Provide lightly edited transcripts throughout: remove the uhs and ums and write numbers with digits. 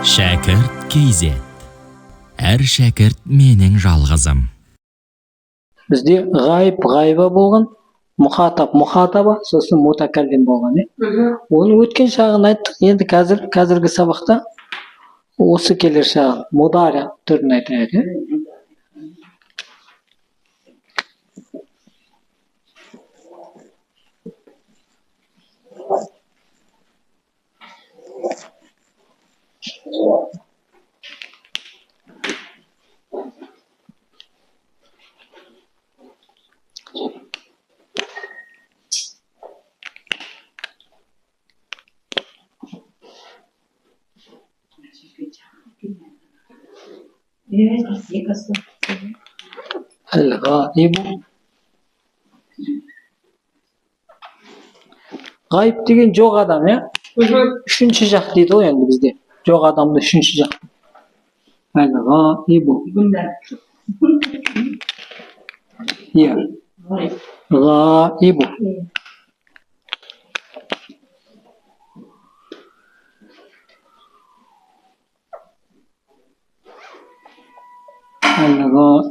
Шәкірт KZ. Әр шәкірт менің жалғызым. Бізде ғайба болған, мұхатаба, сосын мутакаллим болған. Оның өткен шағын айттық, енді қазіргі сабақта осы келер шағын, мудари түрін айтайық. Ғайып деген жоқ адам, үшінші жақ дейді ғой енді бізде. Жоқ адамды үшінші жақ. Ғайбу. Ғайбу.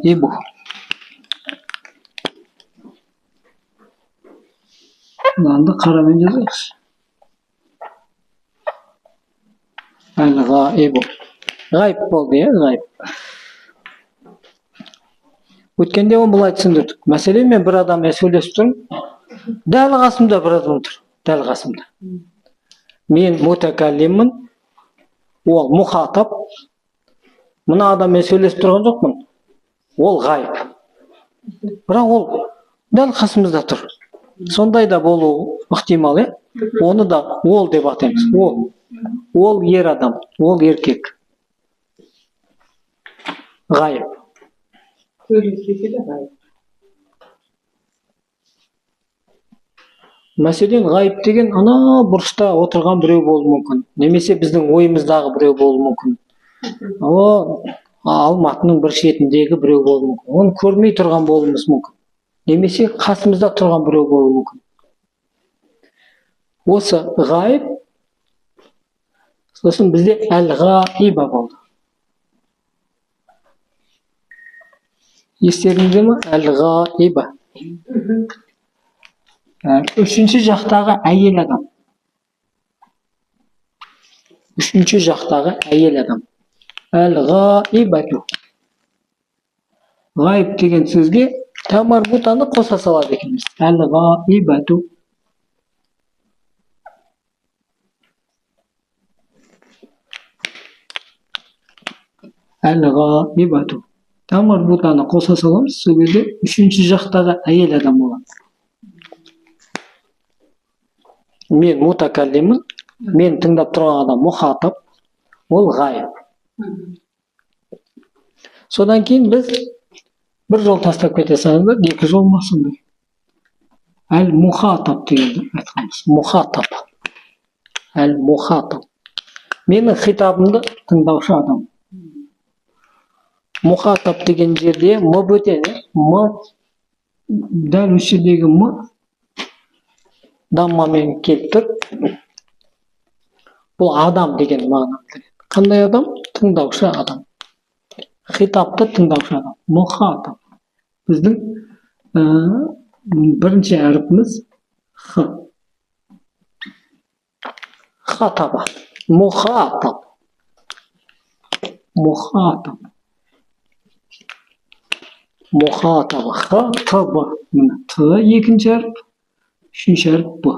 Ғайбу. Мынаны қарамен жазайықшы. Ғайбу. Ғайып болды, ғайып. Өткенде оны былай түсіндірдік. Мәселен, мен бір адаммен сөйлесіп тұрмын. Дәл қасымда бір адам тұр. Дәл қасымда. Мен мутакаллиммін. Ол мұхатап. Мына адаммен сөйлесіп тұрған жоқпын. Ол ғайып. Бірақ ол дәл қасымызда тұр. Сондай да болу ықтимал, оны да ол деп атаймыз. Ол ер адам, ол еркек. Ғайып. Мәселен, ғайып деген ана бұрышта отырған біреу болуы мүмкін. Немесе біздің ойымыздағы біреу болуы мүмкін. Алматының бір шетіндегі біреу болуы мүмкін. Оны көрмей тұрған болуымыз мүмкін. Немесе қасымызда тұрған біреу болуы мүмкін. Осы ғайып, сосын бізде әл-ғайба болды. Естеріңізде ме? Әл-ғайба. Үшінші жақтағы әйел адам. Үшінші жақтағы әйел адам. Әл-ғайбату. Ғайып деген сөзге тамарбутаны қоса салады екенбіз. Әл-ғайбату. Әл-ғайбату. Тамарбутаны қоса саламыз, сол кезде үшінші жақтағы әйел адам болады. Мен мутакаллиммін, мен тыңдап тұрған адам мұхатап, ол ғайып. Содан кейін біз бір жол тастап кете салыңыздар, екі жол болмасын. Әл-мұхатап дегенді айтқанбыз. Мұхатап. Әл-мұхатап. Менің хитабымды тыңдаушы адам. Мұхатап деген жерде м бөтен, дәл осы жердегі даммамен келіп тұр. Бұл адам деген мағына. Қандай адам? Тыңдаушы адам. Хитапты тыңдаушы адам. Мұхатап. Біздің бірінші әріпіміз Х. Хатаба. Мұхатап. Мұхатап. Мұхатаба. Хатаба. Т екінші әріп. Үшінші әріп Б.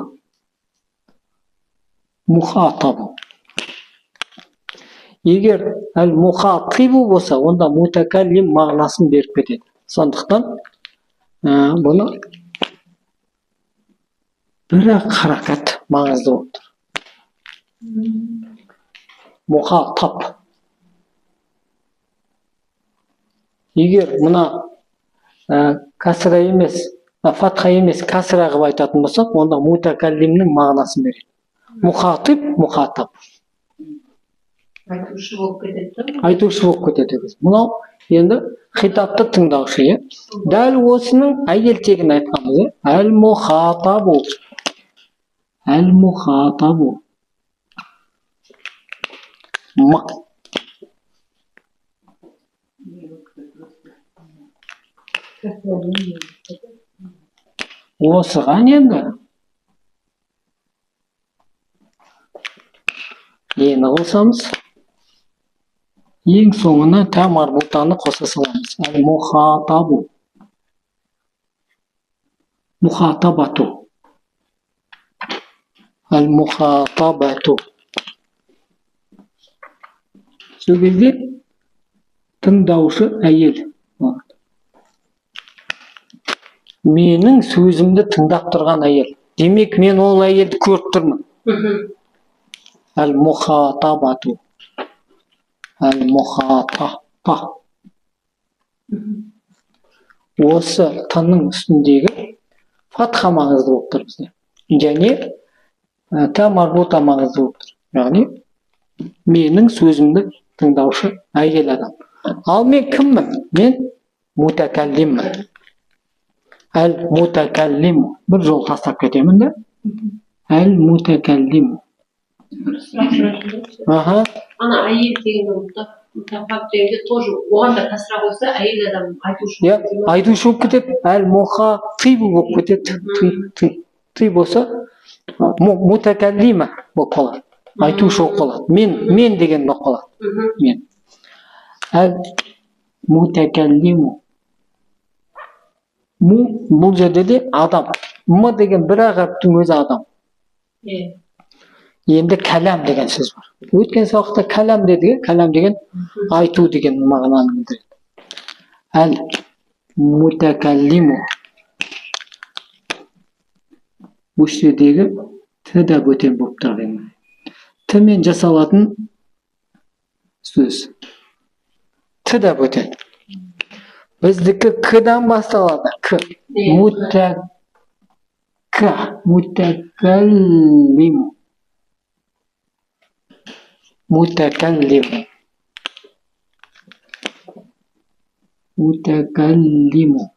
Мұхатабу. Егер әл-мұхатибу болса, онда мутакаллим мағынасын беріп кетеді. Сондықтан бұны бір-ақ харакат маңызды болып тұр. Мұхатап. Егер мұна кәсіра емес, фатха емес, кәсіра қылып айтатын болсақ, онда мутакаллимнің мағынасын береді. Мұхатиб, мұхатап. Айтушы болып кетеді. Айтушы болып кетеді. Мынау енді хитапты тыңдаушы. Дәл осының әйел тегін айтқанымыз. Әл-мұхатабу. Әл-мұхатабу. мық. Осыған енді нені қосамыз? Ең соңына та марбутаны қоса саламыз. Әл-мухатабу. Мухатабату. Әл-мухатабату. Сол кезде тыңдаушы әйел. Менің сөзімді тыңдап тұрған әйел. Демек, мен ол әйелді көріп тұрмын. Әл-мухатабату. Әл-мухатаба. Осы таңның үстіндегі фатха маңызды болып тұр бізде. Және та марбута маңызды болып тұр. Яғни менің сөзімді тыңдаушы әйел адам. Ал мен кіммін? Мен мутакаллиммін. Әл-мутакаллиму. Бір жол тастап кетемін да. Әл-мутакаллиму. Ага. Ана әйел деген мутафак дегенде тоже оған да касра қойса әйел адам айтушы. Я айтушы болып кетеді. Әл-мухатибу болып кетеді. Ти болса мутакаллима болып қалады. Айтушы болып қалады. Мен деген болып қалады. Мен. Әл-мутакаллиму. Бұл жерде де адам. М деген бір әріптің өзі адам. Енді кәлам деген сөз бар. Өткен сабақта кәлам дедік, кәлам деген айту деген мағынаны білдіреді. Әл-мутакаллиму. Бұл жердегі т да бөтен болып тұр деген. Т мен жасалатын сөз. Т да бөтен. Біздікі к-дан басталады. К. Мутакаллиму. Мутакаллиму. Мутакаллиму.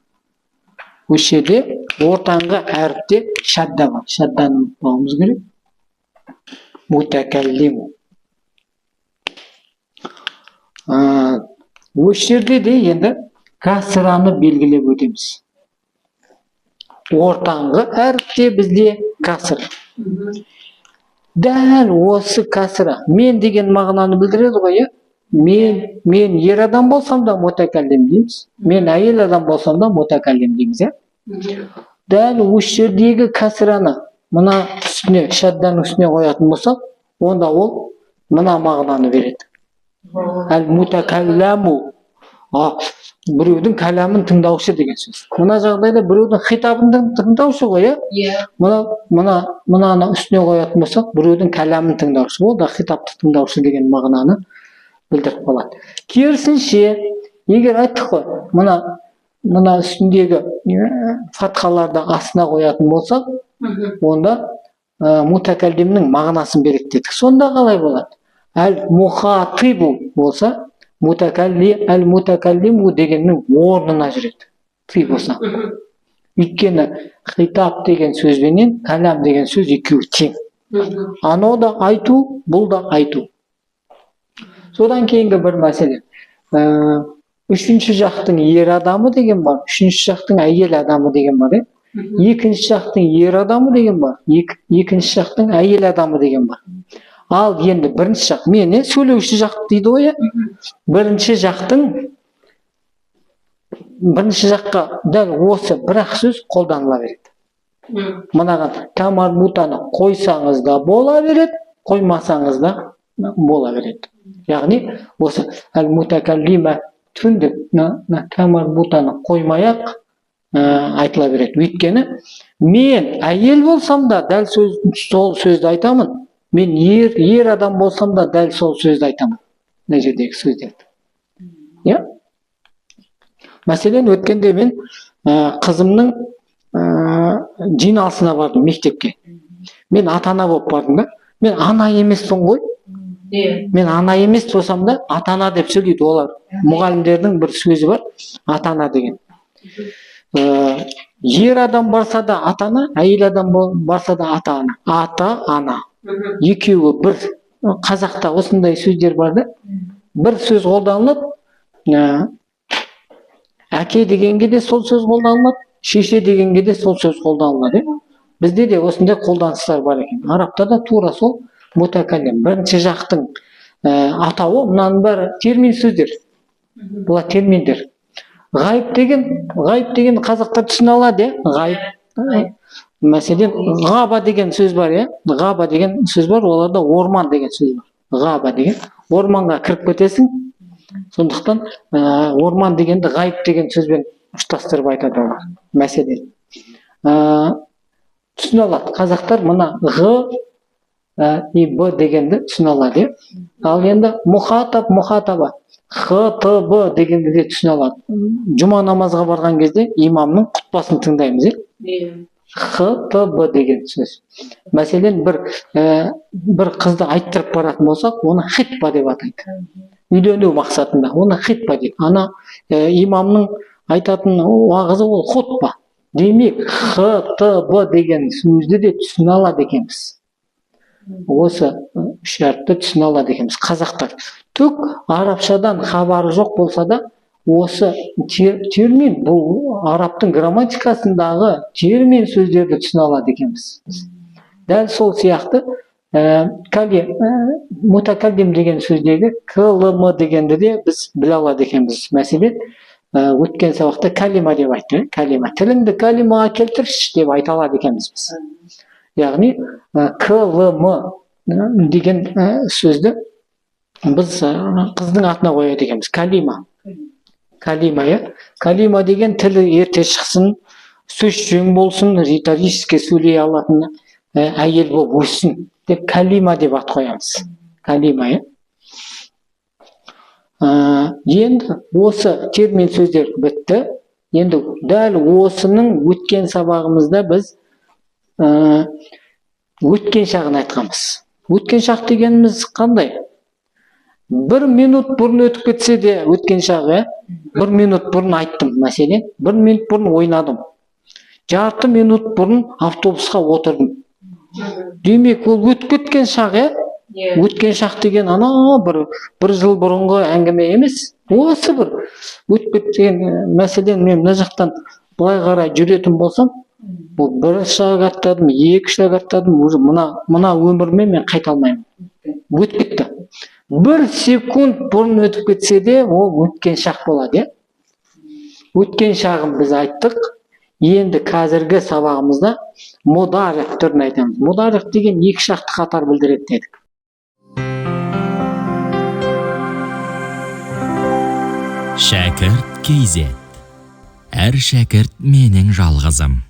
Осы жерде ортаңғы әріпте шадда бар. Шадданы ұмытпауымыз керек. Мутакаллиму. Осы жерде де енді касраны белгілеп өтеміз. Ортаңғы әріпте бізде каср. Дәл осы касра мен деген мағынаны білдіреді ғой, мен ер адам болсам да мутакаллим дейміз. Мен әйел адам болсам да мутакаллим дейміз, Дәл осы жердегі касраны мына үстіне, шадданың үстіне қоятын болсақ, онда ол мына мағынаны береді. Әл-мутакалламу. Біреудің кәламын тыңдаушы деген сөз. Мына жағдайда біреудің хитабын тыңдаушы ғой, Мынаны үстіне қоятын болсақ, біреудің кәламын тыңдаушы. Ол да хитапты тыңдаушы деген мағынаны білдіріп қалады. Керісінше, егер айттық қой, мына үстіндегі фатхаларды астына қоятын болсақ, онда мутакаллимнің мағынасын береді дедік. Сонда қалай болады? Әл-мухатибу болса, әл-мутакаллиму дегеннің орнына жүреді. Ти болса. Өйткені хитап деген сөзбенен кәлам деген сөз екеуі тең. Анау да айту, бұл да айту. Содан кейінгі бір мәселе. Үшінші жақтың ер адамы деген бар, үшінші жақтың әйел адамы деген бар. Екінші жақтың ер адамы деген бар, екінші жақтың әйел адамы деген бар. Ал енді бірінші жақ, мен сөйлеуші жақ дейді ғой, бірінші жаққа дәл осы бір-ақ сөз қолданыла береді. Мынаған тамарбутаны қойсаңыз да бола береді, қоймасаңыз да бола береді. Яғни осы әл-мутакаллима түндік тамарбутаны қоймай-ақ айтыла береді. Өйткені мен әйел болсам да дәл сол сөзді айтамын. Мен ер адам болсам да дәл сол сөзді айтамын. Мына жердегі сөздерді. Мәселен, өткенде мен қызымның жиналысына бардым мектепке. Мен ата-ана болып бардым да. Мен ана емеспін ғой. Мен ана емес болсам да ата-ана деп сөйлейді олар. Мұғалімдердің бір сөзі бар, ата-ана деген. Ер адам барса да ата-ана, әйел адам барса да ата-ана. Ата-ана. Екеуі бір қазақта осындай сөздер бар да. Бір сөз қолданылады, әке дегенге де сол сөз қолданылады, шеше дегенге де сол сөз қолданылады. Бізде де осындай қолданыстар бар екен. Арабта да тура сол мутакаллим. Бірінші жақтың атауы, мынаның бәрі термин сөздер. Бұлар терминдер. Ғайып деген қазақтар түсіне алады, ғайып. Мәселен, ғаба деген сөз бар, ғаба деген сөз бар, оларда орман деген сөз бар. Ғаба деген, орманға кіріп кетесің, сондықтан орман дегенді ғайып деген сөзбен ұштастырып айтады олар. Мәселен, түсіне алады. Қазақтар мына и б дегенді түсіне алады. Ал енді мұхатаба, х-т-б дегенді де түсіне алады. Жұма намазға барған кезде имамның құтпасын тыңдаймыз. х-т-б деген сөз. Мәселен, бір қызды айттырып баратын болсақ, оны хитба деп атайды. Үйлену мақсатында, оны хитба дейді. Ана имамның айтатын уағызы ол хутба. Демек, х-т-б деген сөзді де түсіне алады екенбіз. Осы үш әріпті түсіне алады екенбіз қазақтар. Түк арабшадан хабары жоқ болса да, осы термин, бұл арабтың грамматикасындағы термин сөздерді түсіне алады екенбіз. Дәл сол сияқты мутакаллим деген сөздегі клм дегенді де біз біле алады екенбіз. Мәселен, өткен сабақта калима деп айтты. Калима. Тіліңді калимаға келтірші деп айта алады екенбіз біз. Яғни, клм деген сөзді біз қыздың атына қояды екенбіз. Калима. Калима деген тілі ерте шықсын, сөз жөн болсын, риторически сөйлей алатын әйел болып өссін деп калима деп ат қоямыз. Калима. Енді осы термин сөздер бітті. Енді дәл осының өткен сабағымызда біз өткен шағын айтқанбыз. Өткен шақ дегеніміз қандай? 1 минут бұрын өтіп кетсе де өткен шағы, 1 минут бұрын айттым, мәселен, 1 минут бұрын ойнадым. Жарты минут бұрын автобусқа отырдым. Демек, ол өтіп кеткен шақ, өткен шақ деген бір жыл бұрынғы әңгіме емес. Осы бір өтіп кеткен, мәселен, мен мына жақтан былай қарай жүретін болсам, бұл 1 шақ аттадым, 2 шақ аттадым, мына өмірмен мен қайта алмаймын. Өтіп кетті. 1 секунд бұрын өтіп кетсе де, ол өткен шақ болады. Өткен шағын біз айттық. Енді қазіргі сабағымызда мударих түрін айтамыз. Мударих деген 2 шақты қатар білдіреді дедік. Шәкірт кейзет. Әр шәкірт менің жалғызым.